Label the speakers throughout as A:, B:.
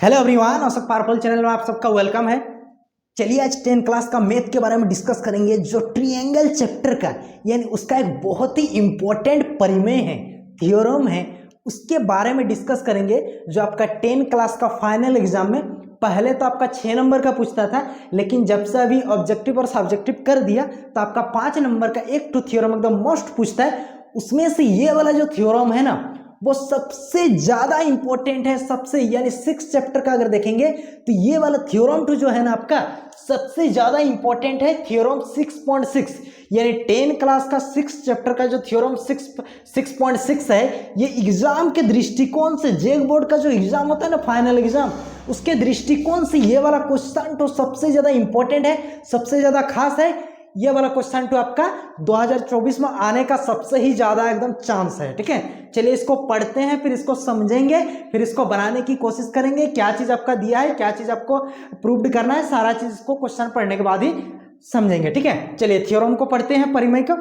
A: Hello everyone, औसत powerful channel में आप सबका वेलकम है। चलिए आज 10 क्लास का मैथ के बारे में डिस्कस करेंगे, जो ट्रायंगल चैप्टर का यानी उसका एक बहुत ही इंपॉर्टेंट परिमेय है, थ्योरम है, उसके बारे में डिस्कस करेंगे। जो आपका 10 क्लास का फाइनल एग्जाम में पहले तो आपका 6 नंबर का पूछता था, लेकिन जब से अभी ऑब्जेक्टिव और सब्जेक्टिव कर दिया तो आपका 5 नंबर का एक टू थ्योरम एकदम मोस्ट पूछता है। उसमें से ये वाला जो थ्योरम है ना, वो सबसे ज्यादा इंपॉर्टेंट है। सबसे यानी 6 चैप्टर का अगर देखेंगे तो ये वाला थ्योरम टू जो है ना आपका सबसे ज्यादा इंपॉर्टेंट है। थ्योरम 6.6 यानी 10 क्लास का 6 चैप्टर का जो थ्योरम 6.6 है, ये एग्जाम के दृष्टिकोण से, जेक बोर्ड का जो एग्जाम होता है ना फाइनल एग्जाम, उसके दृष्टिकोण से ये वाला क्वेश्चन तो सबसे ज्यादा इंपॉर्टेंट है, सबसे ज्यादा खास है। ये वाला क्वेश्चन तो आपका 2024 में आने का सबसे ही ज्यादा एकदम चांस है। ठीक है, चलिए इसको पढ़ते हैं, फिर इसको समझेंगे, फिर इसको बनाने की कोशिश करेंगे। क्या चीज आपका दिया है, क्या चीज आपको प्रूव्ड करना है, सारा चीज इसको क्वेश्चन पढ़ने के बाद ही समझेंगे। ठीक है, चलिए थ्योरम को पढ़ते हैं, परिमेय का।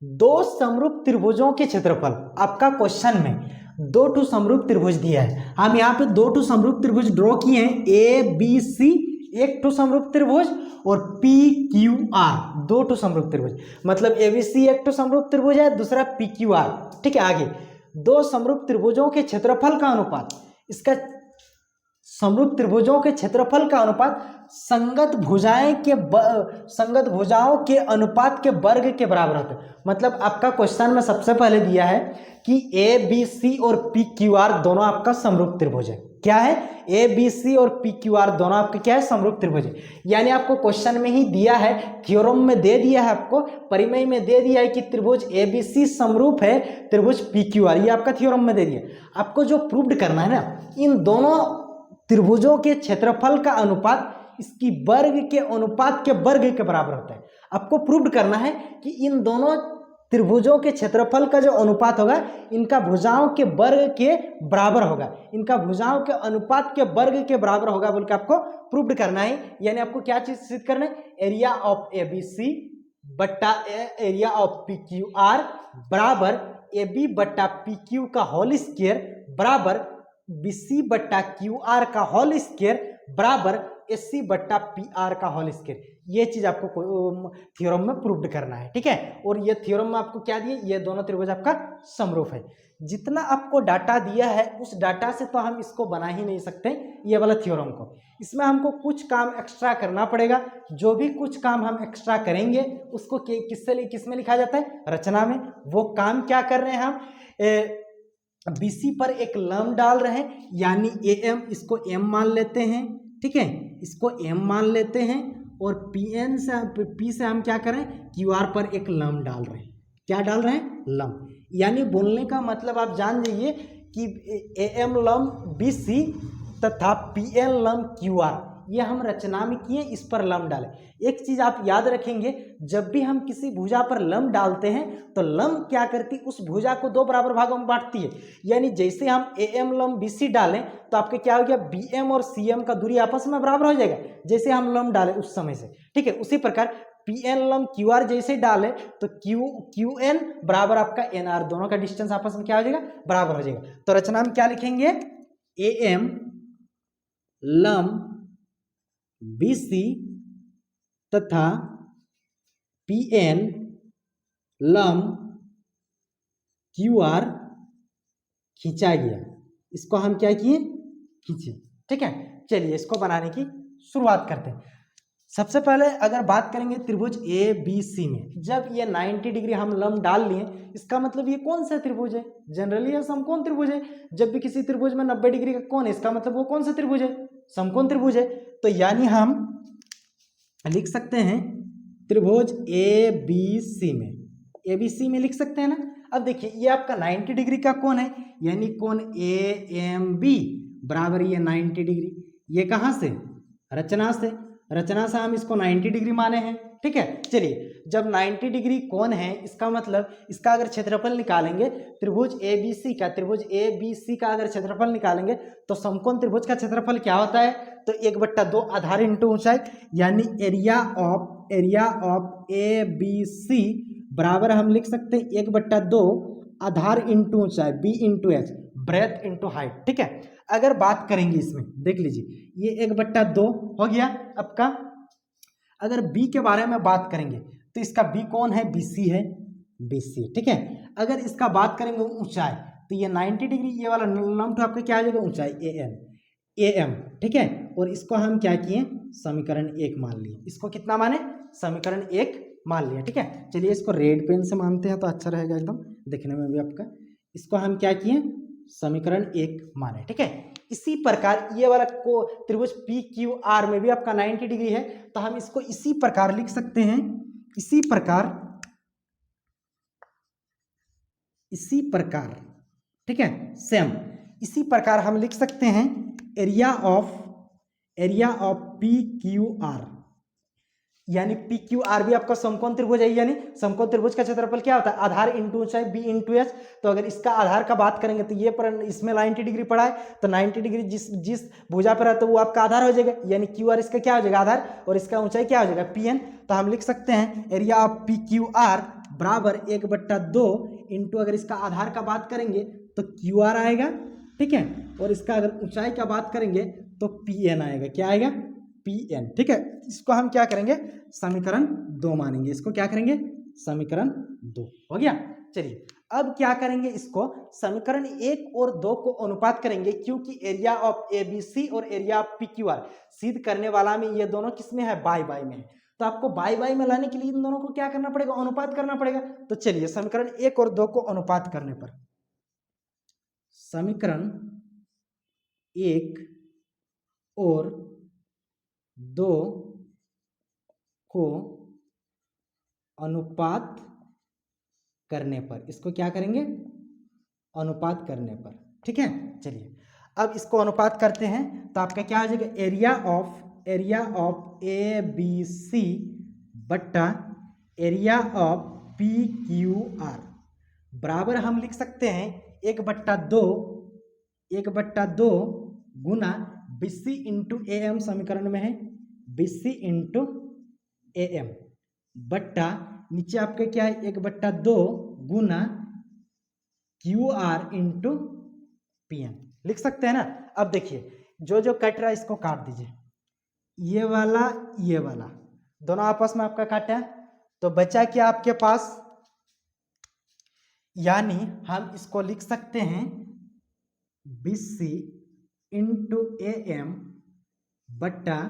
A: दो समरूप त्रिभुजों के क्षेत्रफल, आपका क्वेश्चन में दो टू समरूप त्रिभुज दिया है। हम यहाँ पे दो टू समरूप त्रिभुज ड्रॉ किए हैं, ए बी सी एक टू समरूप त्रिभुज और पी क्यू आर दो टू समरूप त्रिभुज, मतलब एबीसी एक टू समरूप त्रिभुज है, दूसरा पी क्यू आर। ठीक है, आगे दो समरूप त्रिभुजों के क्षेत्रफल का अनुपात, इसका समरूप त्रिभुजों के क्षेत्रफल का अनुपात संगत भुजाओं के अनुपात के वर्ग के बराबर होता है। मतलब आपका क्वेश्चन में सबसे पहले दिया है कि ए बी सी और पी क्यू आर दोनों आपका समरूप त्रिभुज है। क्या है? ए बी सी और पी क्यू आर दोनों आपके क्या है? समरूप त्रिभुज है। यानी आपको क्वेश्चन में ही दिया है, थ्योरम में दे दिया है, आपको परिमेय में दे दिया है कि त्रिभुज ए बी सी समरूप है त्रिभुज पी क्यू आर। ये आपका थ्योरम में दे दिया। आपको जो प्रूव्ड करना है ना, इन दोनों त्रिभुजों के क्षेत्रफल का अनुपात इसकी वर्ग के अनुपात के वर्ग के बराबर होता है। आपको प्रूव्ड करना है कि इन दोनों त्रिभुजों के क्षेत्रफल का जो अनुपात होगा, इनका भुजाओं के वर्ग के बराबर होगा, इनका भुजाओं के अनुपात के वर्ग के बराबर होगा बोल के आपको प्रूव्ड करना है। यानी आपको क्या चीज सिद्ध करना है? Area of A B C बट्टा area of P Q R बराबर ए बी बट्टा पी क्यू का होल स्क्वायर बराबर बी सी बट्टा क्यू आर का होल स्क्वायर बराबर एस सी बट्टा पी आर का होल स्क्वायर। ये चीज आपको थ्योरम में प्रूव्ड करना है। ठीक है, और ये थ्योरम में आपको क्या दिए? ये दोनों त्रिभुज आपका समरूप है। जितना आपको डाटा दिया है उस डाटा से तो हम इसको बना ही नहीं सकते ये वाला थ्योरम को। इसमें हमको कुछ काम एक्स्ट्रा करना पड़ेगा। जो भी कुछ काम हम एक्स्ट्रा करेंगे उसको किसमें लिखा जाता है? रचना में। वो काम क्या कर रहे हैं हम? बीसी पर एक लंब डाल रहे हैं, यानी ए एम, इसको एम मान लेते हैं। ठीक है, इसको एम मान लेते हैं, और पीएन से पी से हम क्या करें? क्यू आर पर एक लंब डाल रहे हैं। क्या डाल रहे हैं? लंब। यानी बोलने का मतलब आप जान जाइए कि ए एम लंब बी सी तथा पी एन लंब क्यू आर, ये हम रचना में किए, इस पर लंब डालें। एक चीज आप याद रखेंगे, जब भी हम किसी भुजा पर लंब डालते हैं तो लंब क्या करती? उस भुजा को दो बराबर भागों में बांटती है। यानी जैसे हम ए एम लंब बी सी डालें तो आपके क्या हो गया? बी एम और सी एम का दूरी आपस में बराबर हो जाएगा, जैसे हम लंब डालें उस समय से। ठीक है, उसी प्रकार पी एन लंब क्यू आर जैसे डाले तो क्यू एन बराबर आपका एन आर, दोनों का डिस्टेंस आपस में क्या हो जाएगा? बराबर हो जाएगा। तो रचना में क्या लिखेंगे? ए एम लंब बी सी तथा पी एन लंब क्यू आर खींचा गया। इसको हम क्या किए? खींचे। ठीक है, चलिए इसको बनाने की शुरुआत करते हैं। सबसे पहले अगर बात करेंगे त्रिभुज ए बी सी में, जब ये 90 डिग्री हम लंब डाल लिए, इसका मतलब ये कौन सा त्रिभुज है? जनरली ये समकोण त्रिभुज है। जब भी किसी त्रिभुज में 90 डिग्री का कोण है, इसका मतलब वो कौन सा त्रिभुज है? समकोण त्रिभुज है। तो यानी हम लिख सकते हैं त्रिभुज ए बी सी में, ए बी सी में लिख सकते हैं ना। अब देखिए ये आपका 90 डिग्री का कोण है, यानी कोण ए एम बी बराबर ये 90 डिग्री। ये कहाँ से? रचना से। रचना से हम इसको 90 डिग्री माने हैं। ठीक है, चलिए जब 90 डिग्री कोण है, इसका मतलब इसका अगर क्षेत्रफल निकालेंगे, त्रिभुज ए बी सी का, त्रिभुज ए बी सी का अगर क्षेत्रफल निकालेंगे तो समकोण त्रिभुज का क्षेत्रफल क्या होता है? तो 1/2 आधार इंटू ऊंचाई, यानी area of A B C बराबर हम लिख सकते हैं 1/2 आधार इंटू ऊंचाई B into H breadth into height. ठीक है, अगर बात करेंगे इसमें देख लीजिए ये 1/2 हो गया आपका। अगर बी के बारे में बात करेंगे तो इसका बी कौन है, बीसी है, बीसी। ठीक है, अगर इसका बात करेंगे ऊंचाई तो ये 90 डिग्री, ये वाला लंब आपका क्या आ जाएगा ऊंचाई एम। ठीक है, और इसको हम क्या किए, समीकरण 1 मान लिए। इसको कितना माने, समीकरण 1 मान लिया। ठीक है, चलिए इसको रेड पेन से मानते हैं तो अच्छा रहेगा एकदम देखने में भी आपका। इसको हम क्या किए, समीकरण 1 माने। ठीक है, इसी प्रकार ये वाला को त्रिभुज पी क्यू आर में भी आपका 90 डिग्री है, तो हम इसको इसी प्रकार लिख सकते हैं, इसी प्रकार। ठीक है, सेम इसी प्रकार हम लिख सकते हैं area of P Q are, यानी पी क्यू आर भी आपका समकोण त्रिभुज है। यानी समकोण त्रिभुज का क्षेत्रफल क्या होता है, आधार इंटू ऊंचाई बी इंटू एच। तो अगर इसका आधार का बात करेंगे तो ये पर इसमें 90 डिग्री पड़ा है, तो 90 डिग्री जिस भुजा पर है तो वो आपका आधार हो जाएगा, यानी क्यू आर इसका क्या हो जाएगा, आधार, और इसका ऊंचाई क्या हो जाएगा, पी एन। तो हम लिख सकते हैं area of P Q R बराबर 1/2 इंटू, अगर इसका आधार का बात करेंगे तो क्यू आर आएगा। ठीक है, और इसका अगर ऊंचाई का बात करेंगे तो पी एन आएगा, क्या आएगा, पी एन। ठीक है, इसको हम क्या करेंगे, समीकरण 2 मानेंगे। इसको क्या करेंगे, समीकरण 2 हो गया। चलिए अब क्या करेंगे, इसको समीकरण 1 और 2 को अनुपात करेंगे, क्योंकि area of A B C और area of P Q R सिद्ध करने वाला में ये दोनों किसमें है, बाई बाई में है। तो आपको बाई बाई में लाने के लिए इन दोनों को क्या करना पड़ेगा, अनुपात करना पड़ेगा। तो चलिए समीकरण 1 और 2 को अनुपात करने पर, समीकरण 1 और 2 को अनुपात करने पर, इसको क्या करेंगे, अनुपात करने पर। ठीक है, चलिए अब इसको अनुपात करते हैं तो आपका क्या हो जाएगा, area of A B C बट्टा area of P Q R बराबर हम लिख सकते हैं 1/2 गुना बीसी इंटू ए एम, समीकरण में है बीसी इंटू ए एम, बट्टा नीचे आपके क्या है 1/2 गुना Q R into P N, लिख सकते हैं ना। अब देखिए जो जो कट रहा है इसको काट दीजिए, ये वाला दोनों आपस में आपका काटा है, तो बचा क्या आपके पास, यानी हम इसको लिख सकते हैं BC इंटू ए एम बट्टा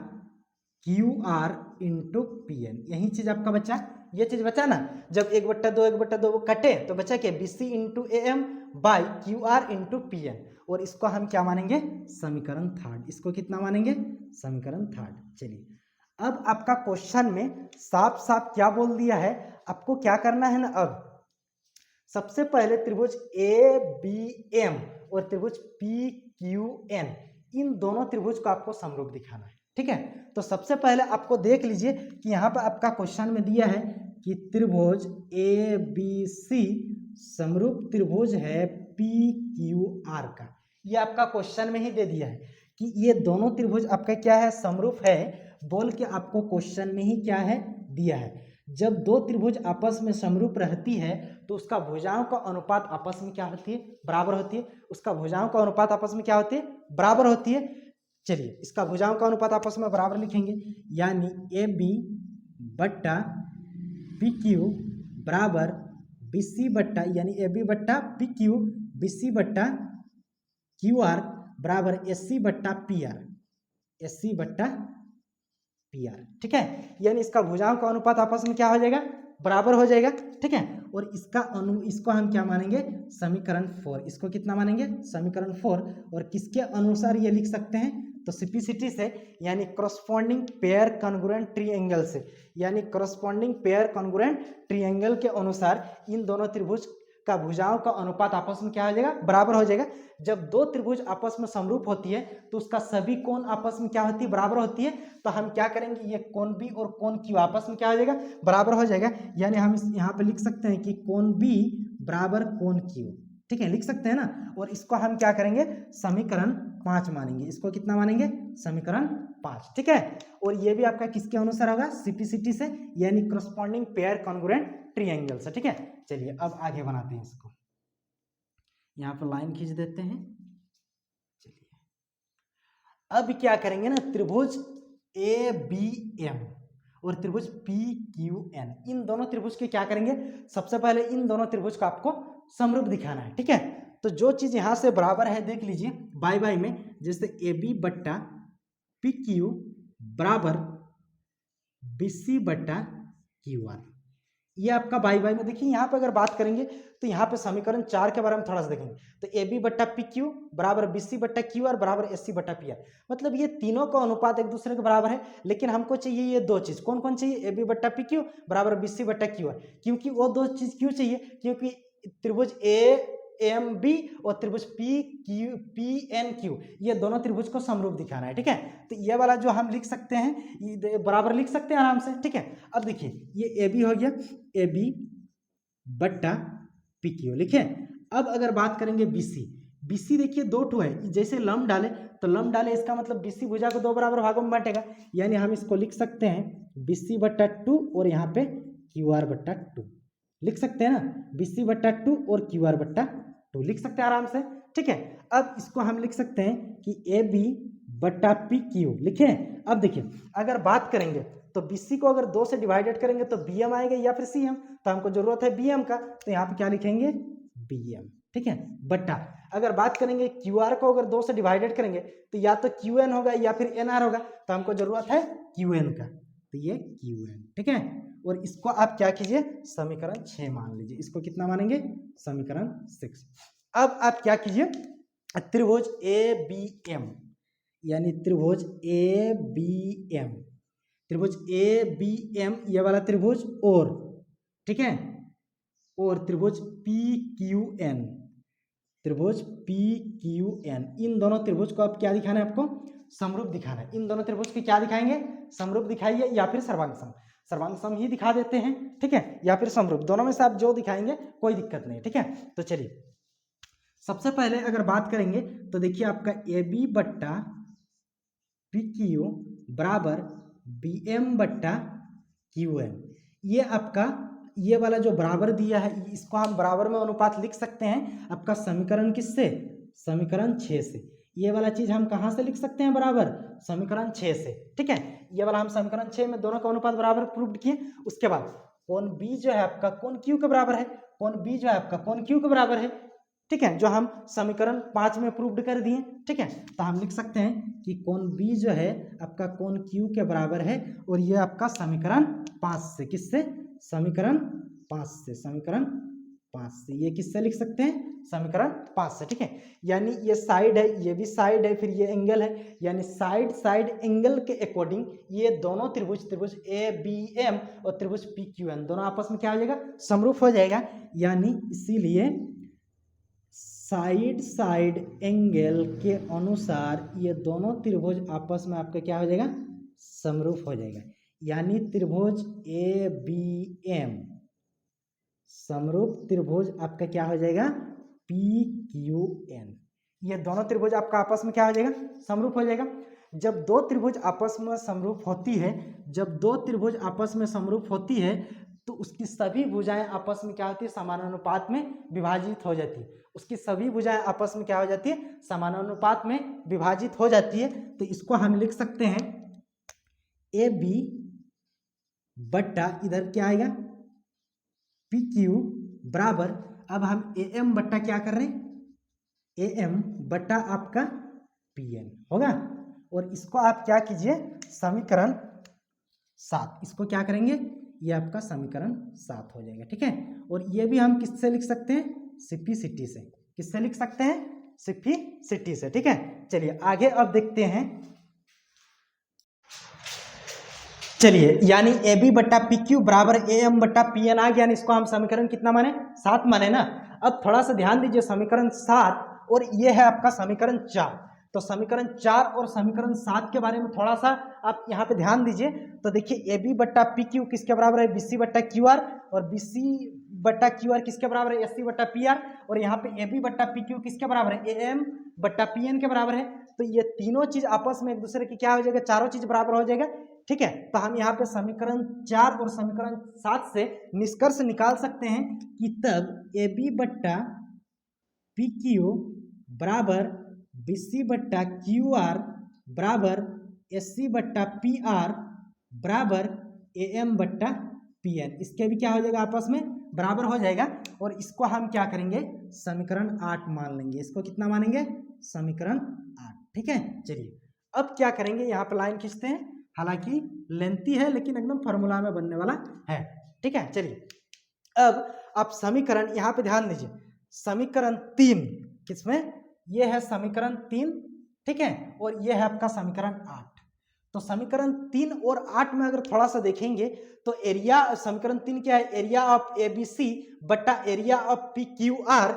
A: Q R into P N. यही चीज आपका बचा, ये चीज बचा ना। जब 1/2 कटे तो बचा क्या, BC into A M by Q R into P N, और इसको हम क्या मानेंगे, समीकरण 3। इसको कितना मानेंगे, समीकरण 3। चलिए अब आपका क्वेश्चन में साफ साफ क्या बोल दिया है, आपको क्या करना है ना, अब सबसे पहले त्रिभुज ए बी एम और त्रिभुज पी क्यू एन, इन दोनों त्रिभुज को आपको समरूप दिखाना है। ठीक है, तो सबसे पहले आपको देख लीजिए कि यहाँ पर आपका क्वेश्चन में दिया है कि त्रिभुज ए बी सी समरूप त्रिभुज है पी क्यू आर का। ये आपका क्वेश्चन में ही दे दिया है कि ये दोनों त्रिभुज आपका क्या है, समरूप है, बोल के आपको क्वेश्चन में ही क्या है, दिया है। जब दो त्रिभुज आपस में समरूप रहती है तो उसका भुजाओं का अनुपात आपस में क्या होती है, बराबर होती है। उसका भुजाओं का अनुपात आपस में क्या होती है, बराबर होती है। चलिए इसका भुजाओं का अनुपात आपस में बराबर लिखेंगे, यानी ए बी बट्टा पी क्यू बराबर बी सी बट्टा, यानी ए बी बट्टा पी क्यू, बी सी बट्टा क्यू आर बराबर एस सी बट्टा पी आर, एस सी बट्टा पी आर। ठीक है, यानी इसका भुजाओं का अनुपात आपस में क्या हो जाएगा, बराबर हो जाएगा। ठीक है, और इसको हम क्या मानेंगे, समीकरण 4। इसको कितना मानेंगे, समीकरण 4। और किसके अनुसार ये लिख सकते हैं, तो सिपिसिटी से, यानी करस्पॉन्डिंग पेयर कॉन्ग्रुएंट ट्रायंगल से, यानी करस्पॉन्डिंग पेयर कॉन्ग्रुएंट ट्रायंगल के अनुसार इन दोनों त्रिभुज का भुजाओं का अनुपात आपस में क्या हो जाएगा, बराबर हो जाएगा। जब दो त्रिभुज आपस में समरूप होती है तो उसका सभी कोण आपस में क्या होती है, बराबर होती है। तो हम क्या करेंगे, ये कोण बी और कोण क्यू आपस में क्या हो जाएगा, बराबर हो जाएगा। यानी हम यहाँ पे लिख सकते हैं कि कोण बी बराबर कोण क्यू। ठीक है, लिख सकते हैं ना। और इसको हम क्या करेंगे, समीकरण 5 मानेंगे। इसको कितना मानेंगे, समीकरण 5। ठीक है, और ये भी आपका किसके अनुसार होगा, सिपिसिटी से, यानी करस्पॉन्डिंग पेयर कॉन्ग्रुएंट ट्रायंगल से। ठीक है, चलिए अब आगे बनाते हैं इसको। यहाँ पर लाइन खींच देते हैं। चलिए अब क्या करेंगे ना, त्रिभुज ABM और त्रिभुज PQN, इन दोनों त्रिभुज के क्या करेंगे, सबसे पहले इन दोनों त्रिभुज को आपको समरूप दिखाना है। ठीक है, तो जो चीज यहां से बराबर है देख लीजिए बाई बाई में, जैसे AB बट्टा PQ बराबर BC बट्टा QR, ये आपका बाई बाई में। देखिए यहाँ पे अगर बात करेंगे तो यहाँ पे समीकरण 4 के बारे में थोड़ा सा देखेंगे, तो AB बट्टा PQ बराबर BC बट्टा QR बराबर SC बट्टा PR, मतलब ये तीनों का अनुपात एक दूसरे के बराबर है, लेकिन हमको चाहिए ये दो चीज। कौन कौन चाहिए, AB बट्टा PQ बराबर BC बट्टा QR, क्योंकि वो दो चीज क्यों चाहिए, क्योंकि त्रिभुज AMB और त्रिभुज PNQ ये दोनों त्रिभुज को समरूप दिखाना है। ठीक है, तो ये वाला जो हम लिख सकते हैं बराबर लिख सकते हैं आराम से। ठीक है, अब देखिए ये AB हो गया, AB बट्टा PQ लिखे। अब अगर बात करेंगे BC देखिए दो ठो है, जैसे लंब डाले तो लंब डाले, इसका मतलब BC भुजा को दो बराबर भागों में बांटेगा, यानी हम इसको लिख सकते हैं BC बट्टा 2 और यहाँ पे QR बट्टा 2 लिख सकते हैं ना, BC बट्टा 2 और QR बट्टा 2 लिख सकते हैं आराम से। ठीक है, अब इसको हम लिख सकते हैं कि AB बट्टा PQ लिखे। अब देखिए अगर बात करेंगे तो BC को अगर 2 से डिवाइडेड करेंगे तो BM आएगा या फिर CM, तो हमको जरूरत है BM का, तो यहाँ पे क्या लिखेंगे BM। ठीक है, बट्टा अगर बात करेंगे QR को अगर 2 से डिवाइडेड करेंगे तो या तो QN होगा या फिर NR होगा, तो हमको जरूरत है QN का, तो ये QN। ठीक है, और इसको आप क्या कीजिए समीकरण 6 मान लीजिए, इसको कितना मानेंगे समीकरण 6। अब आप क्या कीजिए त्रिभुज ABM, यानी त्रिभुज ABM ये वाला त्रिभुज, और ठीक है, और त्रिभुज PQN, इन दोनों त्रिभुज को आप क्या दिखाना है, आपको समरूप दिखाना है। इन दोनों त्रिभुज की क्या दिखाएंगे, समरूप दिखाइए या फिर सर्वांग सम ही दिखा देते हैं। ठीक है, या फिर समरूप, दोनों में से आप जो दिखाएंगे कोई दिक्कत नहीं। ठीक है, तो चलिए सबसे पहले अगर बात करेंगे तो देखिए आपका AB बट्टा PQ बराबर BM बट्टा QN, ये आपका ये वाला जो बराबर दिया है इसको हम बराबर में अनुपात लिख सकते हैं आपका समीकरण किससे, समीकरण 6 से। ये वाला चीज हम कहां से लिख सकते हैं बराबर, समीकरण 6 से। ठीक है, ये वाला हम समीकरण 6 में दोनों का अनुपात बराबर प्रूव किए। उसके बाद कोण B जो है आपका कोण Q के बराबर है, कोण B जो है आपका कोण Q के बराबर है। ठीक है, जो हम समीकरण 5 में प्रूव्ड कर दिए। ठीक है, तो हम लिख सकते हैं कि कोण B जो है आपका कोण Q के बराबर है, और ये आपका समीकरण 5 से, किससे, समीकरण 5 से, समीकरण 5 से, ये किससे लिख सकते हैं, समीकरण 5 से। ठीक है, यानी ये साइड है, ये भी साइड है, फिर ये एंगल है, यानी साइड एंगल के अकॉर्डिंग ये दोनों त्रिभुज ABM और त्रिभुज PQN दोनों आपस में क्या हो जाएगा, समरूप हो जाएगा। यानी इसीलिए साइड एंगल के अनुसार ये दोनों त्रिभुज आपस में आपका क्या हो जाएगा, समरूप हो जाएगा। यानी त्रिभुज ABM समरूप त्रिभुज आपका क्या हो जाएगा PQN, ये दोनों त्रिभुज आपका आपस में क्या हो जाएगा, समरूप हो जाएगा। जब दो त्रिभुज आपस में समरूप होती है, जब दो त्रिभुज आपस में समरूप होती है तो उसकी सभी भुजाएं आपस में क्या होती है, समानुपात में विभाजित हो जाती है। उसकी सभी भुजाएं आपस में क्या हो जाती है, समानुपात में विभाजित हो जाती है। तो इसको हम लिख सकते हैं AB बट्टा इधर क्या आएगा PQ बराबर, अब हम AM बट्टा क्या कर रहे हैं, AM बट्टा आपका PN होगा। और इसको आप क्या कीजिए समीकरण 7, इसको क्या करेंगे, ये आपका समीकरण 7 हो जाएगा। ठीक है, और ये भी हम किससे लिख सकते हैं, सिप्लिसिटी से। किससे लिख सकते हैं, सिप्लिसिटी से। ठीक है, चलिए आगे अब देखते हैं। चलिए यानी AB बट्टा PQ बराबर AM बट्टा PN आ गया, इसको हम समीकरण कितना माने, 7 माने ना। अब थोड़ा सा ध्यान दीजिए समीकरण 7 और ये है आपका समीकरण 4। तो समीकरण 4 और समीकरण 7 के बारे में थोड़ा सा आप यहाँ पे ध्यान दीजिए। तो देखिए AB बट्टा PQ किसके बराबर है, BC बट्टा QR, और BC बट्टा QR किसके बराबर है, SC बट्टा PR, और यहाँ पे AB बट्टा PQ किसके बराबर है, AM बट्टा PN के बराबर है। तो ये तीनों चीज आपस में एक दूसरे की क्या हो जाएगा, चारों चीज बराबर हो जाएगा। ठीक है, तो हम यहाँ पे समीकरण 4 और समीकरण 7 से निष्कर्ष निकाल सकते हैं कि तब AB बट्टा पी क्यू बराबर बी सी बट्टा क्यू आर बराबर एस सी बट्टा पी आर बराबर ए एम बट्टा पी एन। इसके भी क्या हो जाएगा, आपस में बराबर हो जाएगा। और इसको हम क्या करेंगे, समीकरण 8 मान लेंगे। इसको कितना मानेंगे, समीकरण 8। ठीक है, चलिए अब क्या करेंगे, यहाँ पर लाइन खींचते हैं। हालांकि लेंथी है लेकिन एकदम फॉर्मूला में बनने वाला है। ठीक है, चलिए अब आप समीकरण यहाँ पे ध्यान दीजिए, समीकरण 3 किसमें, ये है समीकरण 3। ठीक है, और ये है आपका समीकरण 8। तो समीकरण 3 और 8 में अगर थोड़ा सा देखेंगे तो एरिया, समीकरण 3 क्या है, area of A B C बट्टा area of P Q R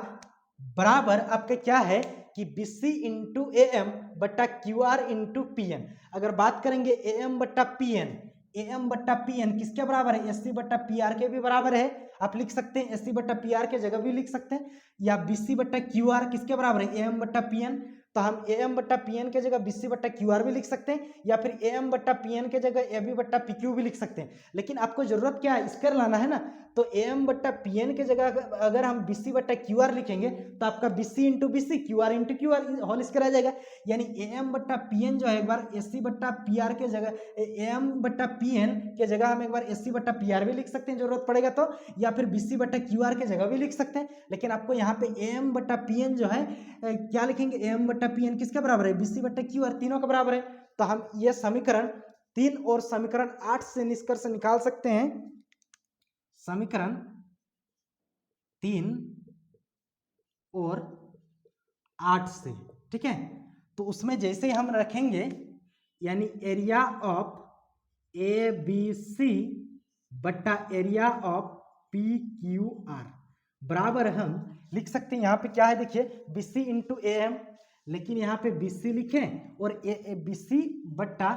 A: बराबर आपका क्या है कि B C into A M बट्टा Q R into P N. अगर बात करेंगे ए एम बट्टा पी एन, ए एम बट्टा पी एन किसके बराबर है, एस सी बट्टा पी आर के भी बराबर है। आप लिख सकते हैं एस सी बट्टा पी आर के जगह भी लिख सकते हैं, या बी सी बट्टा क्यू आर किसके बराबर है, ए एम बट्टा पी एन। तो हम ए एम बट्टा पी एन के जगह बी सी बट्टा क्यू आर भी लिख सकते हैं, या फिर ए एम बट्टा पी एन के जगह ए बी बट्टा पी क्यू भी लिख सकते हैं। लेकिन आपको जरूरत क्या है, स्क्वायर लाना है ना। तो ए एम बट्टा पी एन के जगह अगर हम बी सी बट्टा क्यू आर लिखेंगे तो आपका B C into B C, Q R into Q R whole square आ जाएगा। यानी ए एम बट्टा पी एन जो है एक बार एस सी बट्टा पी आर के जगह, ए एम बट्टा पी एन के जगह हम एक बार एस सी बट्टा पी आर भी लिख सकते हैं जरूरत पड़ेगा तो, या फिर बी सी बट्टा क्यू आर के जगह भी लिख सकते हैं। लेकिन आपको यहाँ पे ए एम बट्टा पी एन जो है क्या लिखेंगे, ए एम बट्टा पी एन किसके बराबर है, बी सी बट्टा क्यू आर, तीनों के बराबर है। तो हम ये समीकरण 3 और समीकरण 8 से निष्कर्ष निकाल सकते हैं। समीकरण 3 और 8 से, ठीक है, तो उसमें जैसे हम रखेंगे यानी area of A B C बट्टा area of P Q R बराबर हम लिख सकते हैं, यहाँ पे क्या है देखिए, B C into A M, लेकिन यहाँ पे बी सी लिखें और ए बी सी बट्टा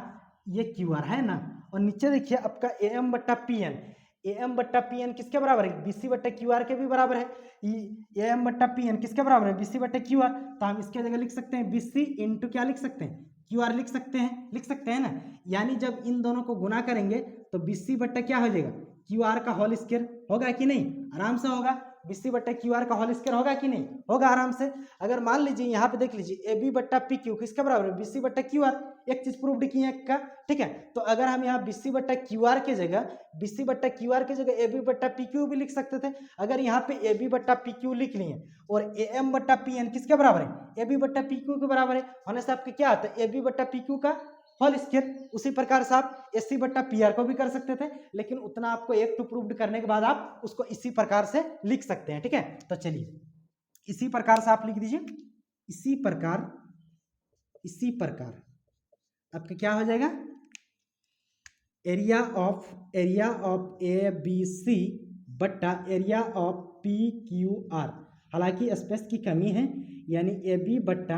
A: ये क्यू आर है ना, और नीचे देखिए आपका ए एम बट्टा पी एन, ए एम बट्टा पी एन किसके बराबर है, बी सी बट्टा क्यू आर के भी बराबर है। ए एम बट्टा पी एन किसके बराबर है, बी सी बट्टा क्यू आर। तो हम इसके जगह लिख सकते हैं बी सी इंटू क्या लिख सकते हैं, क्यू आर लिख सकते हैं ना। यानी जब इन दोनों को गुना करेंगे तो बी सी बट्टा क्या हो जाएगा, क्यू आर का होल स्क्वायर होगा कि नहीं, आराम से होगा। बी सी बट्टा क्यू आर का होल स्क्वायर होगा कि नहीं, होगा आराम से। अगर मान लीजिए यहाँ पे देख लीजिए ए बी बट्टा पी क्यू किसके बराबर है, बी सी बट्टा क्यू आर, एक चीज प्रूव्ड की है का, ठीक है। तो अगर हम यहाँ बी सी बट्टा क्यू आर के जगह, बी सी बट्टा क्यू आर के जगह ए बी बट्टा पी क्यू भी लिख सकते थे। अगर यहाँ पे ए बी बट्टा पी क्यू लिख लिए और ए एम बट्टा पी एन किसके बराबर है, ए बी बट्टा पी क्यू के बराबर है, होने से आपके क्या आता है, ए बी बट्टा पी क्यू का होल स्क्वायर। उसी प्रकार से आप एस सी बट्टा पी आर को भी कर सकते थे, लेकिन उतना आपको एक टू प्रूव्ड करने के बाद आप उसको इसी प्रकार से लिख सकते हैं, ठीक है। तो चलिए इसी प्रकार से आप लिख दीजिए, इसी प्रकार आपका क्या हो जाएगा, area of A B C बट्टा area of P Q R. हालांकि स्पेस की कमी है, यानी ए बी बट्टा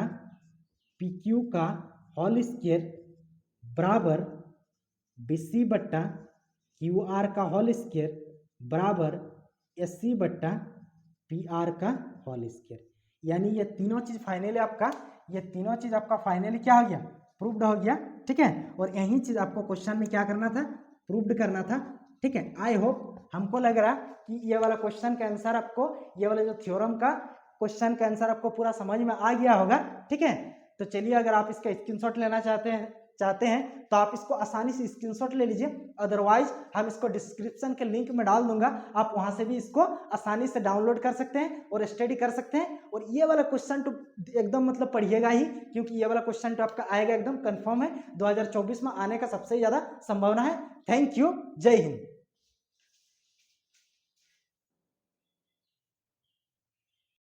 A: पी क्यू का होल स्क्वायर बराबर बी सी बट्टा क्यू आर का होल स्क्वायर बराबर एस सी बट्टा पी आर का होल स्क्वायर। यानी ये तीनों चीज फाइनली आपका फाइनली क्या हो गया, प्रूव्ड हो गया, ठीक है। और यही चीज आपको क्वेश्चन में क्या करना था, प्रूव्ड करना था, ठीक है। आई होप हमको लग रहा कि ये वाला क्वेश्चन का आंसर आपको, ये वाला जो थ्योरम का क्वेश्चन का आंसर आपको पूरा समझ में आ गया होगा, ठीक है। तो चलिए अगर आप इसका स्क्रीनशॉट लेना चाहते हैं तो आप इसको आसानी से स्क्रीनशॉट ले लीजिए, अदरवाइज हम इसको डिस्क्रिप्शन के लिंक में डाल दूंगा, आप वहां से भी इसको आसानी से डाउनलोड कर सकते हैं और स्टडी कर सकते हैं। और ये वाला क्वेश्चन तो एकदम मतलब पढ़िएगा ही, क्योंकि ये वाला क्वेश्चन तो आपका आएगा, एकदम कंफर्म है, 2024 में आने का सबसे ज्यादा संभावना है। थैंक यू, जय हिंद।